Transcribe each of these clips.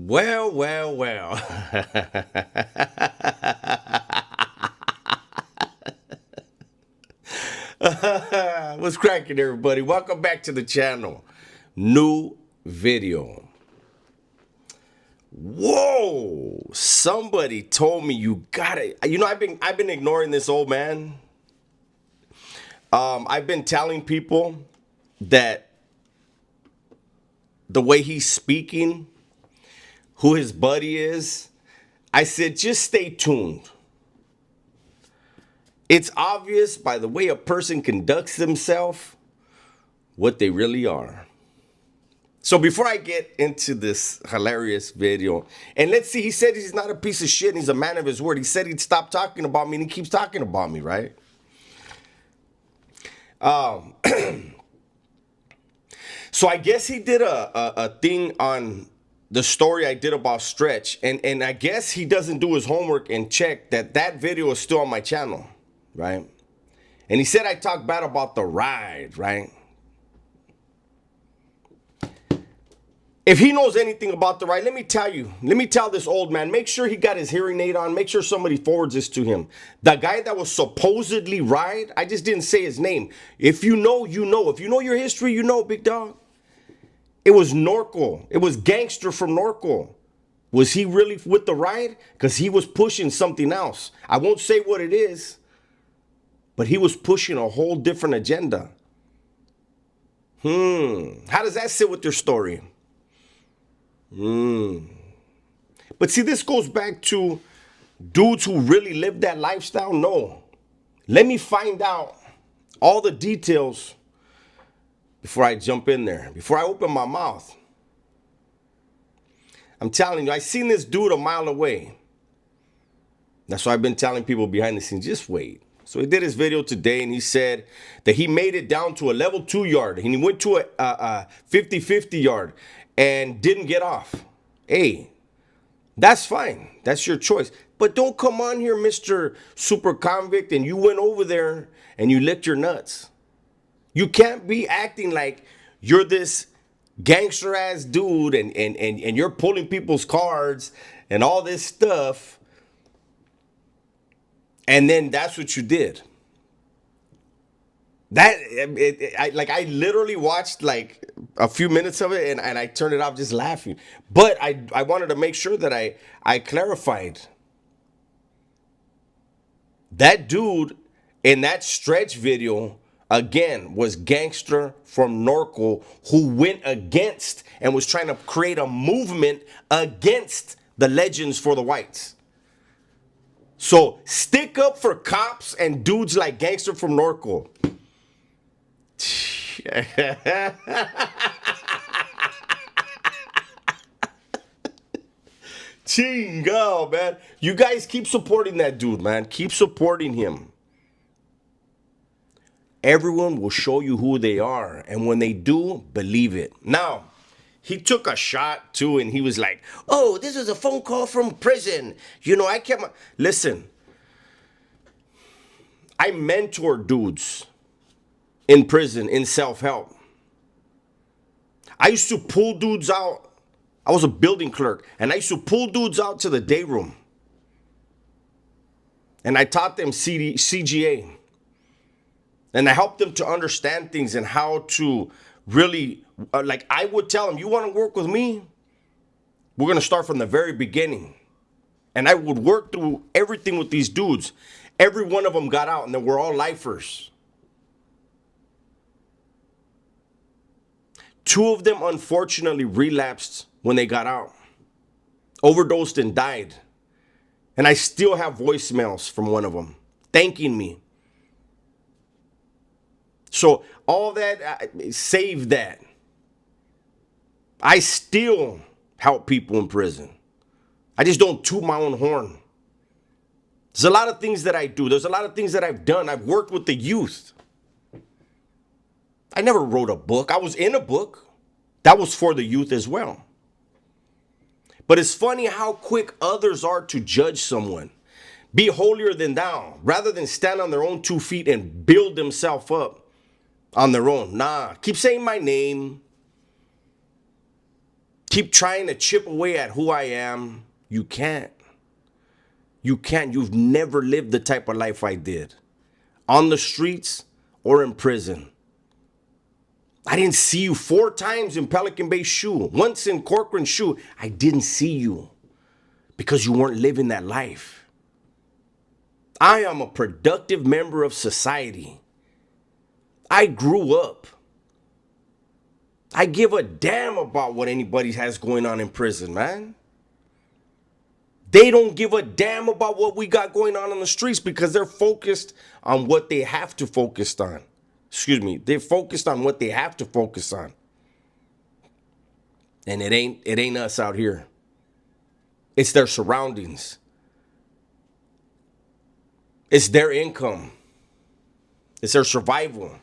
Well, well, well. What's cracking, everybody? Welcome back to the channel. New video. Whoa! Somebody told me you gotta. I've been ignoring this old man. I've been telling people that the way he's speaking, who his buddy is, I said just stay tuned. It's obvious by the way a person conducts themselves what they really are. So before I get into this hilarious video, and let's see, he said he's not a piece of shit and he's a man of his word. He said he'd stop talking about me and he keeps talking about me, right? Um, so I guess he did a thing on the story I did about Stretch, and I guess he doesn't do his homework and check that video is still on my channel, right? And he said I talked bad about the ride, right? If he knows anything about the ride, let me tell this old man, make sure he got his hearing aid on, make sure somebody forwards this to him. The guy that was supposedly ride, I just didn't say his name. If you know, you know. If you know your history, you know, big dog. It was Norco. It was Gangster from Norco. Was he really with the ride? Because he was pushing something else. I won't say what it is, but he was pushing a whole different agenda. How does that sit with your story? But see, this goes back to dudes who really live that lifestyle. No. Let me find out all the details before I jump in there, before I open my mouth. I'm telling you, I seen this dude a mile away. That's why I've been telling people behind the scenes, just wait. So he did his video today and he said that he made it down to a level 2 yard and he went to a 50-50 yard and didn't get off. Hey, that's fine. That's your choice. But don't come on here, Mr. Super Convict, and you went over there and you licked your nuts. You can't be acting like you're this gangster ass dude and you're pulling people's cards and all this stuff. And then that's what you did. I literally watched like a few minutes of it and I turned it off just laughing. But I wanted to make sure that I clarified. That dude in that Stretch video, again, was Gangster from Norco who went against and was trying to create a movement against the Legends for the Whites. So stick up for cops and dudes like Gangster from Norco. Chingo, man. You guys keep supporting that dude, man. Keep supporting him. Everyone will show you who they are. And when they do, believe it. Now, he took a shot too and he was like, oh, this is a phone call from prison. You know, I kept my... Listen, I mentor dudes in prison, in self-help. I used to pull dudes out. I was a building clerk, and I used to pull dudes out to the day room. And I taught them CGA. And I helped them to understand things and how to really, like I would tell them, you want to work with me? We're going to start from the very beginning. And I would work through everything with these dudes. Every one of them got out, and they were all lifers. 2 of them, unfortunately, relapsed when they got out. Overdosed and died. And I still have voicemails from one of them thanking me. So all that, save that. I still help people in prison. I just don't toot my own horn. There's a lot of things that I do. There's a lot of things that I've done. I've worked with the youth. I never wrote a book. I was in a book. That was for the youth as well. But it's funny how quick others are to judge someone. Be holier than thou, rather than stand on their own 2 feet and build themselves up on their own. Nah, keep saying my name. keep trying to chip away at who I am. You can't. You can't. You've never lived the type of life I did. On the streets or in prison. I didn't see you 4 times in Pelican Bay Shoe. Once in Corcoran Shoe. I didn't see you because you weren't living that life. I am a productive member of society. I grew up. I give a damn about what anybody has going on in prison, man. They don't give a damn about what we got going on the streets because they're focused on what they have to focus on. Excuse me. They're focused on what they have to focus on. And it ain't us out here. It's their surroundings. It's their income. It's their survival.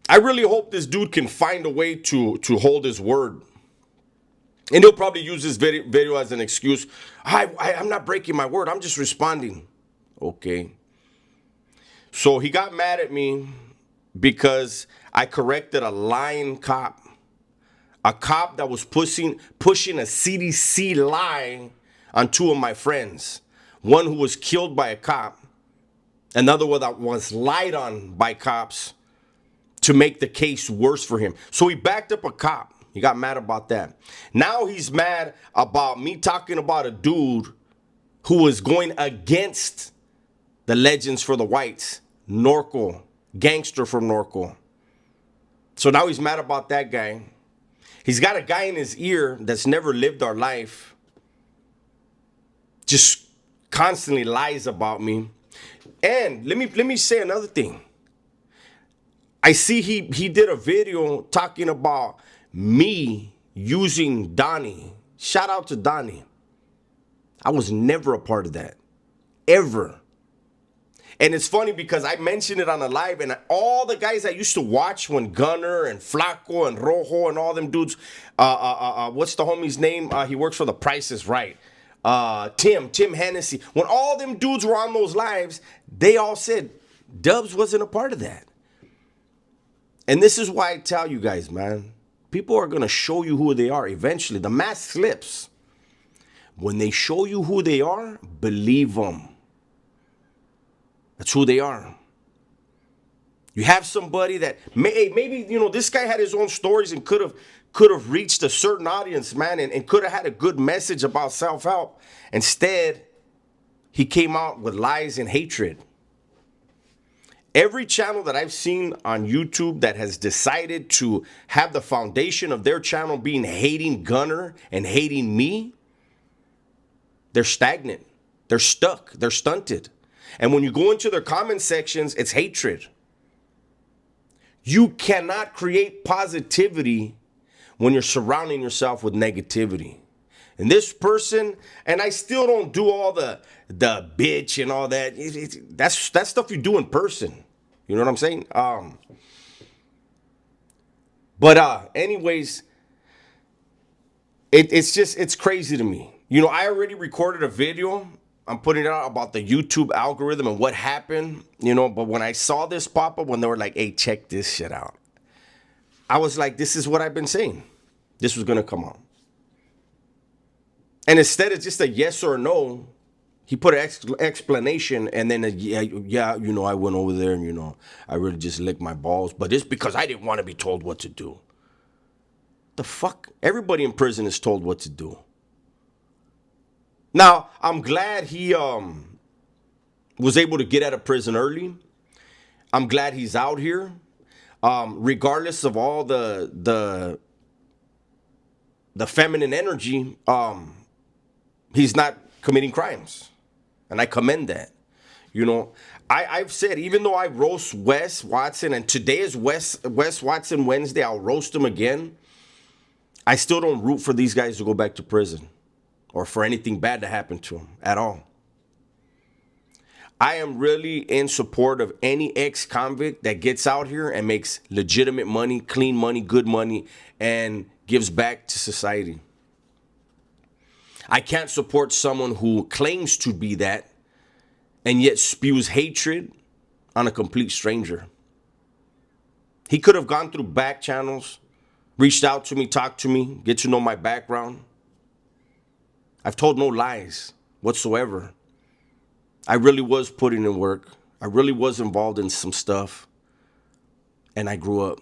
I really hope this dude can find a way to hold his word. And he'll probably use this video as an excuse. I'm not breaking my word. I'm just responding. Okay. So he got mad at me because I corrected a lying cop. A cop that was pushing a CDC lie on 2 of my friends. One who was killed by a cop. Another one that was lied on by cops to make the case worse for him. So he backed up a cop. He got mad about that. Now he's mad about me talking about a dude who was going against the Legends for the Whites. Norco. Gangster from Norco. So now he's mad about that guy. He's got a guy in his ear that's never lived our life. Just constantly lies about me. And let me say another thing. I see he did a video talking about me using Donnie. Shout out to Donnie. I was never a part of that. Ever. And it's funny because I mentioned it on a live, and all the guys that used to watch when Gunner and Flaco and Rojo and all them dudes, what's the homie's name? He works for The Price is Right. Tim Hennessy. When all them dudes were on those lives, they all said Dubs wasn't a part of that. And this is why I tell you guys, man, people are going to show you who they are eventually. The mask slips. When they show you who they are, believe them. That's who they are. You have somebody that maybe, you know, this guy had his own stories and could have reached a certain audience, man, and could have had a good message about self-help. Instead, he came out with lies and hatred. Every channel that I've seen on YouTube that has decided to have the foundation of their channel being hating Gunner and hating me, they're stagnant. They're stuck. They're stunted. And when you go into their comment sections, it's hatred. You cannot create positivity when you're surrounding yourself with negativity. And this person, and I still don't do all the bitch and all that. That's stuff you do in person. You know what I'm saying? Anyways, it's crazy to me. You know, I already recorded a video. I'm putting it out about the YouTube algorithm and what happened, you know, but when I saw this pop up, when they were like, hey, check this shit out, I was like, this is what I've been saying. This was going to come on. And instead of just a yes or no, he put an explanation and then yeah, you know, I went over there and, you know, I really just licked my balls, but it's because I didn't want to be told what to do. The fuck? Everybody in prison is told what to do. Now, I'm glad he was able to get out of prison early. I'm glad he's out here. Regardless of all the feminine energy, he's not committing crimes. And I commend that. You know, I've said, even though I roast Wes Watson, and today is Wes Watson Wednesday, I'll roast him again. I still don't root for these guys to go back to prison or for anything bad to happen to them at all. I am really in support of any ex-convict that gets out here and makes legitimate money, clean money, good money, and gives back to society. I can't support someone who claims to be that and yet spews hatred on a complete stranger. He could have gone through back channels, reached out to me, talked to me, get to know my background. I've told no lies whatsoever. I really was putting in work. I really was involved in some stuff. And I grew up.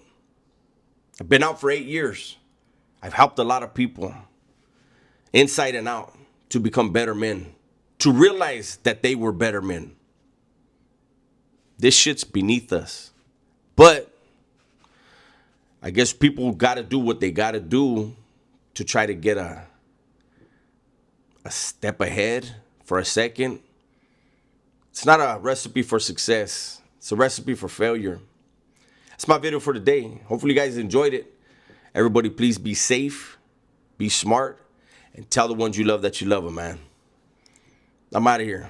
I've been out for 8 years. I've helped a lot of people inside and out to become better men, to realize that they were better men. This shit's beneath us. But I guess people got to do what they got to do to try to get a step ahead for a second. It's not a recipe for success. It's a recipe for failure. That's my video for today. Hopefully you guys enjoyed it. Everybody, please be safe, be smart, and tell the ones you love that you love them, man. I'm out of here.